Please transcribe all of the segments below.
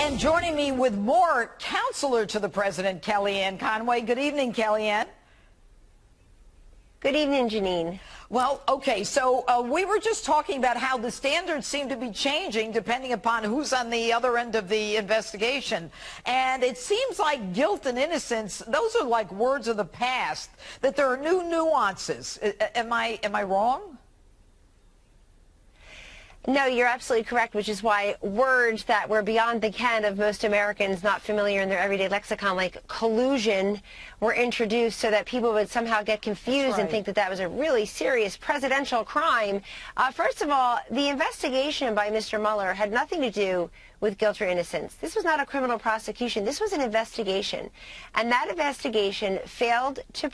And joining me with more, counselor to the president, Kellyanne Conway. Good evening, Kellyanne. Good evening, Janine. Well, okay, so we were just talking about how the standards seem to be changing depending upon who's on the other end of the investigation. And it seems like guilt and innocence, those are like words of the past, that there are new nuances. Am I wrong? No, you're absolutely correct, which is why words that were beyond the ken of most Americans not familiar in their everyday lexicon, like collusion, were introduced so that people would somehow get confused and think that that was a really serious presidential crime. First of all, the investigation by Mr. Mueller had nothing to do with guilt or innocence. This was not a criminal prosecution. This was an investigation. And that investigation failed to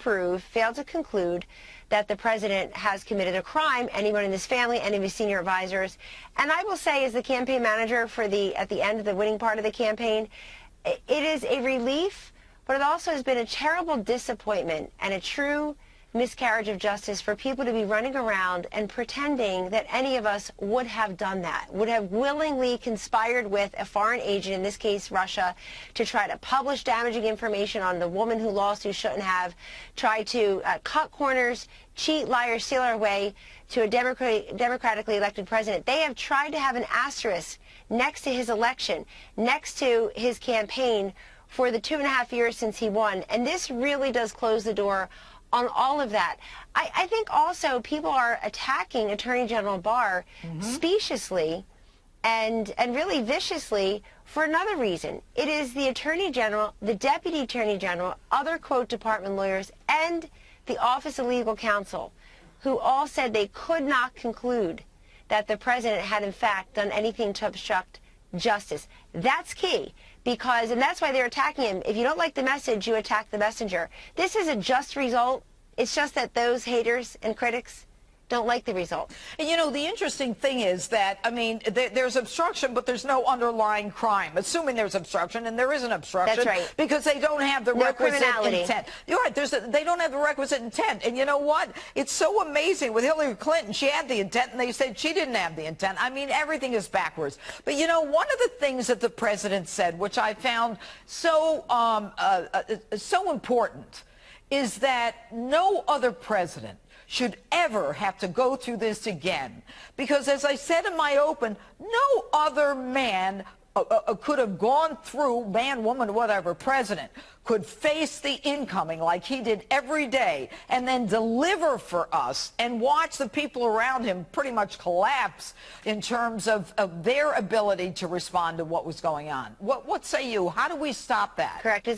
conclude that the president has committed a crime, anyone in his family, any of his senior advisors. And I will say, as the campaign manager at the end of the winning part of the campaign, it is a relief, but it also has been a terrible disappointment and a true miscarriage of justice for people to be running around and pretending that any of us would have done that, would have willingly conspired with a foreign agent, in this case Russia, to try to publish damaging information on the woman who lost, who shouldn't have, try to cut corners, cheat, lie, or steal our way to a democratically elected president. They have tried to have an asterisk next to his election, next to his campaign for the 2.5 years since he won. And this really does close the door on all of that. I think also people are attacking Attorney General Barr speciously and really viciously for another reason. It is the Attorney General, the Deputy Attorney General, other, quote, department lawyers, and the Office of Legal Counsel, who all said they could not conclude that the president had in fact done anything to obstruct justice. That's key, because, and that's why they're attacking him. If you don't like the message, you attack the messenger. This is a just result. It's just that those haters and critics don't like the result. And you know, the interesting thing is that, I mean, there's obstruction, but there's no underlying crime. Assuming there's obstruction, and there is an obstruction. That's right. Because they don't have the requisite intent. You're right. They don't have the requisite intent. And you know what? It's so amazing. With Hillary Clinton, she had the intent, and they said she didn't have the intent. I mean, everything is backwards. But you know, one of the things that the president said, which I found so important, is that no other president should ever have to go through this again. Because as I said in my open, no other man could have gone through, man, woman, whatever, president, could face the incoming like he did every day and then deliver for us and watch the people around him pretty much collapse in terms of their ability to respond to what was going on. What say you? How do we stop that? Correct.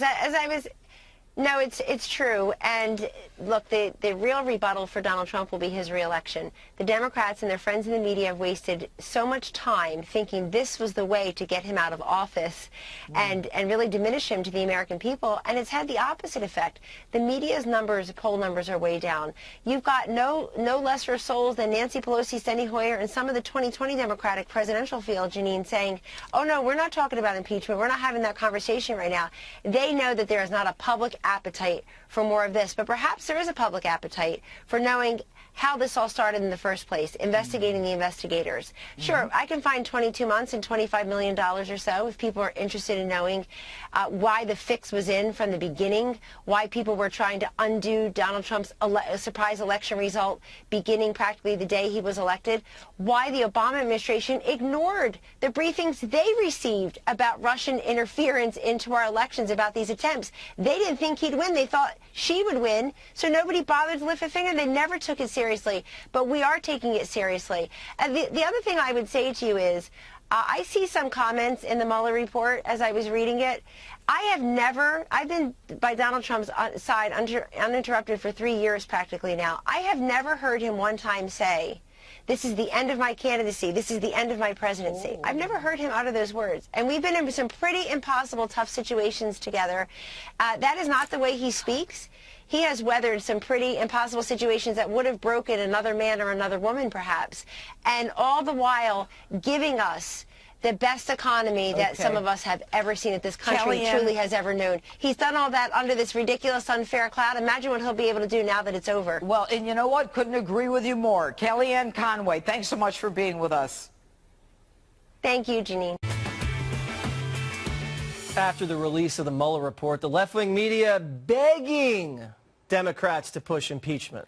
No, it's true. And look, the real rebuttal for Donald Trump will be his reelection. The Democrats and their friends in the media have wasted so much time thinking this was the way to get him out of office and really diminish him to the American people. And it's had the opposite effect. The media's numbers, poll numbers, are way down. You've got no lesser souls than Nancy Pelosi, Steny Hoyer, and some of the 2020 Democratic presidential field, Janine, saying, oh, no, we're not talking about impeachment. We're not having that conversation right now. They know that there is not a public appetite for more of this, but perhaps there is a public appetite for knowing how this all started in the first place, investigating the investigators. Sure, I can find 22 months and $25 million or so if people are interested in knowing why the fix was in from the beginning, why people were trying to undo Donald Trump's surprise election result beginning practically the day he was elected, why the Obama administration ignored the briefings they received about Russian interference into our elections about these attempts. They didn't think he'd win. They thought she would win, so nobody bothered to lift a finger. They never took it seriously, but we are taking it seriously. And the other thing I would say to you is, I see some comments in the Mueller report as I was reading it. I've been by Donald Trump's side uninterrupted for 3 years practically now. I have never heard him one time say, this is the end of my candidacy, this is the end of my presidency. I've never heard him utter those words. And we've been in some pretty impossible, tough situations together. That is not the way he speaks. He has weathered some pretty impossible situations that would have broken another man or another woman, perhaps. And all the while giving us the best economy that some of us have ever seen, that this country truly has ever known. He's done all that under this ridiculous, unfair cloud. Imagine what he'll be able to do now that it's over. Well, and you know what? Couldn't agree with you more. Kellyanne Conway, thanks so much for being with us. Thank you, Janine. After the release of the Mueller report, the left-wing media begging Democrats to push impeachment.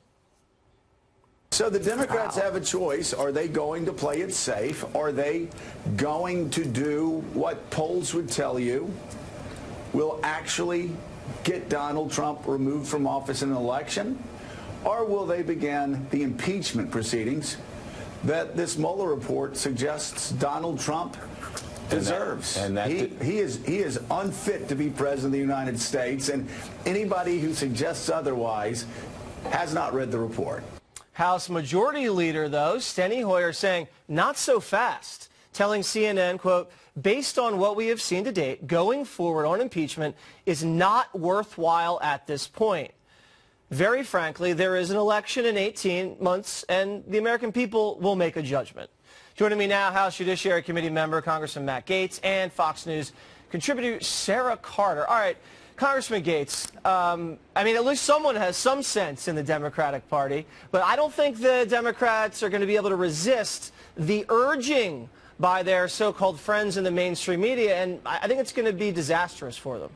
So the Democrats have a choice. Are they going to play it safe? Are they going to do what polls would tell you will actually get Donald Trump removed from office in an election? Or will they begin the impeachment proceedings that this Mueller report suggests Donald Trump deserves? He is unfit to be president of the United States, and anybody who suggests otherwise has not read the report. House Majority Leader, though, Steny Hoyer, saying not so fast, telling CNN, quote, based on what we have seen to date, going forward on impeachment is not worthwhile at this point. Very frankly, there is an election in 18 months, and the American people will make a judgment. Joining me now, House Judiciary Committee member Congressman Matt Gaetz and Fox News contributor Sarah Carter. All right, Congressman Gaetz, I mean, at least someone has some sense in the Democratic Party, but I don't think the Democrats are going to be able to resist the urging by their so-called friends in the mainstream media, and I think it's going to be disastrous for them.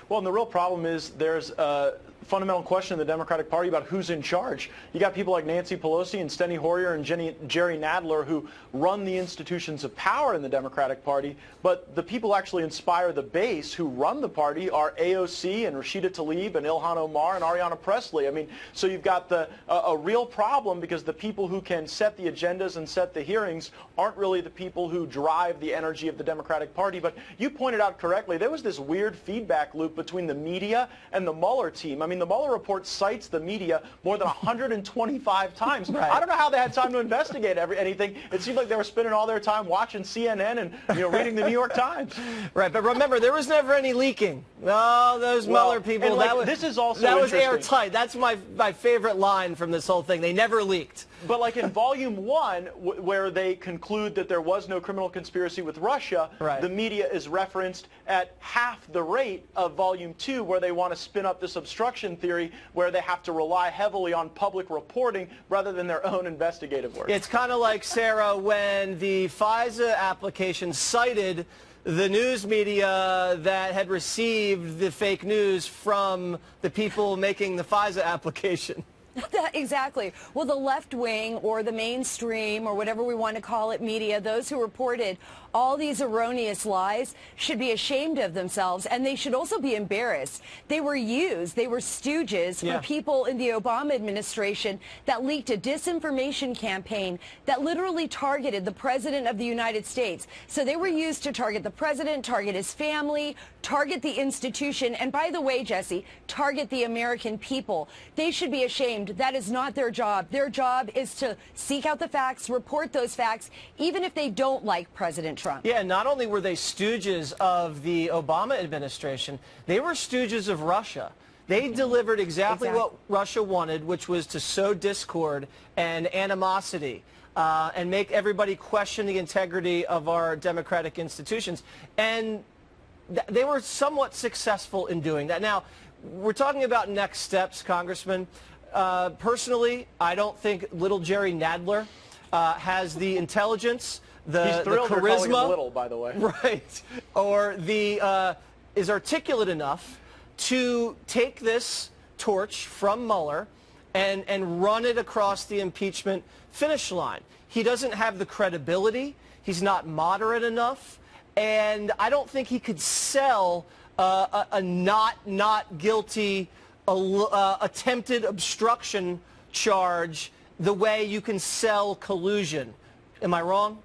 Well, and the real problem is there's a fundamental question in the Democratic Party about who's in charge. You got people like Nancy Pelosi and Steny Hoyer and Jerry Nadler who run the institutions of power in the Democratic Party, but the people who actually inspire the base who run the party are AOC and Rashida Tlaib and Ilhan Omar and Ariana Presley. I mean, so you've got a real problem because the people who can set the agendas and set the hearings aren't really the people who drive the energy of the Democratic Party. But you pointed out correctly, there was this weird feedback loop between the media and the Mueller team. I mean, the Mueller report cites the media more than 125 times. Right. I don't know how they had time to investigate anything. It seemed like they were spending all their time watching CNN and reading the New York Times. Right, but remember, there was never any leaking. Oh, those Mueller people. This is also that was airtight. That's my favorite line from this whole thing. They never leaked. But like in Volume 1, where they conclude that there was no criminal conspiracy with Russia, right, the media is referenced at half the rate of Volume 2, where they want to spin up this obstruction theory, where they have to rely heavily on public reporting rather than their own investigative work. It's kind of like, Sarah, when the FISA application cited the news media that had received the fake news from the people making the FISA application. Exactly. Well, the left wing or the mainstream or whatever we want to call it media, those who reported all these erroneous lies should be ashamed of themselves, and they should also be embarrassed. They were used, they were stooges for people in the Obama administration that leaked a disinformation campaign that literally targeted the President of the United States. So they were used to target the President, target his family, target the institution, and by the way, Jesse, target the American people. They should be ashamed. That is not their job. Their job is to seek out the facts, report those facts, even if they don't like President Trump. Yeah, not only were they stooges of the Obama administration, they were stooges of Russia. They delivered exactly what Russia wanted, which was to sow discord and animosity and make everybody question the integrity of our democratic institutions. And they were somewhat successful in doing that. Now, we're talking about next steps, Congressman. Personally, I don't think little Jerry Nadler has the intelligence, the charisma, him little, by the way, right, or is articulate enough to take this torch from Mueller and run it across the impeachment finish line. He doesn't have the credibility. He's not moderate enough, and I don't think he could sell a not guilty attempted obstruction charge the way you can sell collusion. Am I wrong?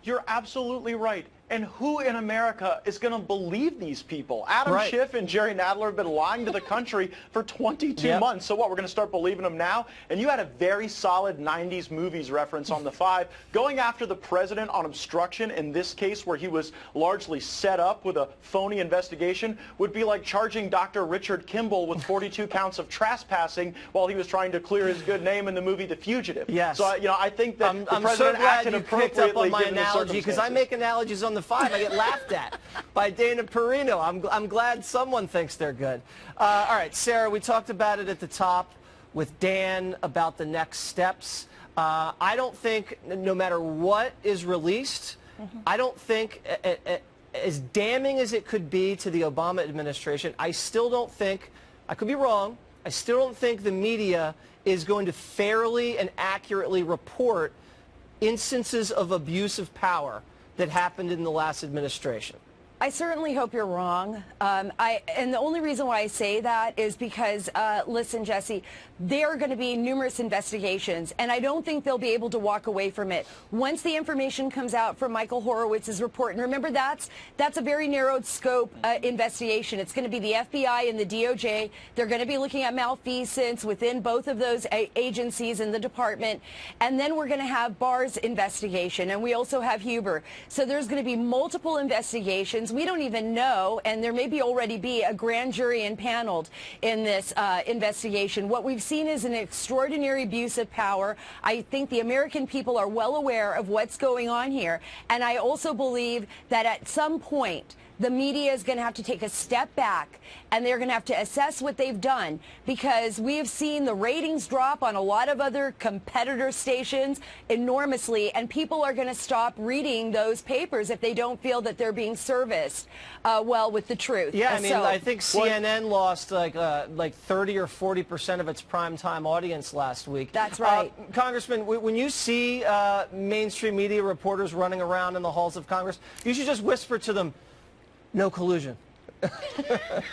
You're absolutely right. And who in America is going to believe these people? Adam Schiff and Jerry Nadler have been lying to the country for 22 months. So what, we're going to start believing them now? And you had a very solid 90s movies reference on the 5. Going after the president on obstruction in this case where he was largely set up with a phony investigation would be like charging Dr. Richard Kimball with 42 counts of trespassing while he was trying to clear his good name in the movie The Fugitive. Yes. So, I think that the I'm president so glad acted you picked up on my analogy, because I make analogies on the 5. I get laughed at by Dana Perino. I'm glad someone thinks they're good. All right, Sarah, we talked about it at the top with Dan about the next steps. I don't think, no matter what is released, I don't think as damning as it could be to the Obama administration, I still don't think, I could be wrong, I still don't think the media is going to fairly and accurately report instances of abuse of power that happened in the last administration. I certainly hope you're wrong. And the only reason why I say that is because, listen, Jesse, there are going to be numerous investigations, and I don't think they'll be able to walk away from it. Once the information comes out from Michael Horowitz's report, and remember that's a very narrowed scope investigation. It's going to be the FBI and the DOJ. They're going to be looking at malfeasance within both of those agencies in the department. And then we're going to have Barr's investigation, and we also have Huber. So there's going to be multiple investigations. We don't even know, and there may already be a grand jury impaneled in this investigation. What we've seen is an extraordinary abuse of power. I think the American people are well aware of what's going on here, and I also believe that at some point the media is going to have to take a step back, and they're going to have to assess what they've done, because we have seen the ratings drop on a lot of other competitor stations enormously, and people are going to stop reading those papers if they don't feel that they're being serviced well with the truth. Yeah, I mean, I think CNN lost like 30 or 40% of its primetime audience last week. That's right. Congressman, when you see mainstream media reporters running around in the halls of Congress, you should just whisper to them, no collusion.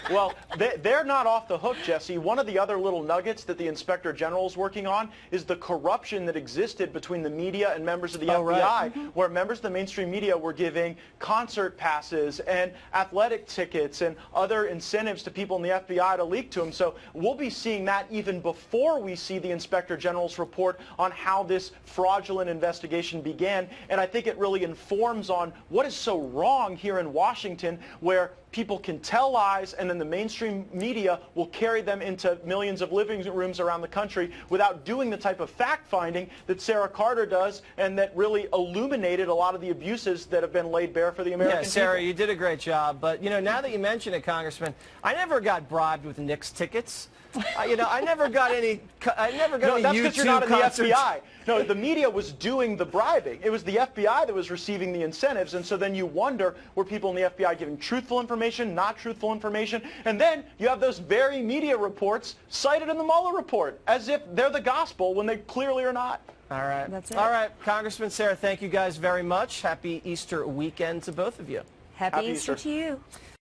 Well, they're not off the hook, Jesse. One of the other little nuggets that the Inspector General is working on is the corruption that existed between the media and members of the FBI, right. Where members of the mainstream media were giving concert passes and athletic tickets and other incentives to people in the FBI to leak to them. So we'll be seeing that even before we see the Inspector General's report on how this fraudulent investigation began. And I think it really informs on what is so wrong here in Washington, where people can tell lies, and then the mainstream media will carry them into millions of living rooms around the country without doing the type of fact-finding that Sarah Carter does, and that really illuminated a lot of the abuses that have been laid bare for the American people. Yeah, Sarah, you did a great job. But, you know, now that you mention it, Congressman, I never got bribed with Knicks tickets. You know, I never got any. No, that's because you're not in the FBI. No, the media was doing the bribing. It was the FBI that was receiving the incentives, and so then you wonder, were people in the FBI giving truthful information, not truthful information? And then you have those very media reports cited in the Mueller report, as if they're the gospel when they clearly are not. All right. That's it. All right, Congressman, Sarah, thank you guys very much. Happy Easter weekend to both of you. Happy Easter to you.